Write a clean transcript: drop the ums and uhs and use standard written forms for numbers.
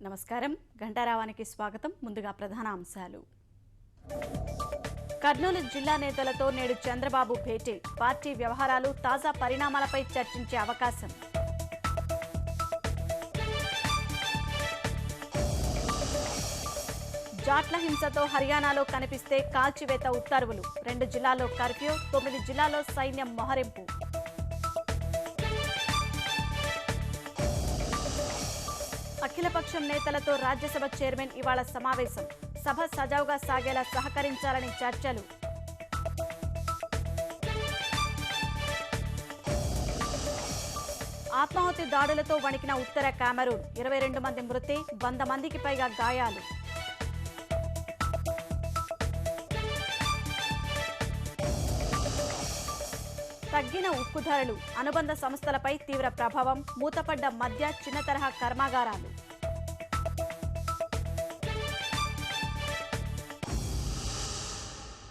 నమస్కారం గంటారావానికి స్వాగతం. ముందుగా ప్రధాన అంశాలు. కర్నూలు జిల్లా నేతలతో నేడు చంద్రబాబు భేటీ. పార్టీ వ్యవహారాలు, తాజా పరిణామాలపై చర్చించే అవకాశం. జాట్ల హింసతో హర్యానాలో కనిపిస్తే కాల్చివేత ఉత్తర్వులు. 2 జిల్లాల్లో కర్ఫ్యూ, 9 జిల్లాల్లో సైన్యం మోహరింపు. అఖిలపక్షం నేతలతో రాజ్యసభ చైర్మన్ ఇవాళ సమావేశం. సభ సజావుగా సాగేలా సహకరించాలని చర్చలు. ఆత్మాహుతి దాడులతో వణికిన ఉత్తర కామరూన్. 22 మంది మృతి, 100 మందికి పైగా గాయాలు. తగ్గిన ఉక్కు ధరలు, అనుబంధ సంస్థలపై తీవ్ర ప్రభావం. మూతపడ్డ మధ్య, చిన్న తరహా కర్మాగారాలు.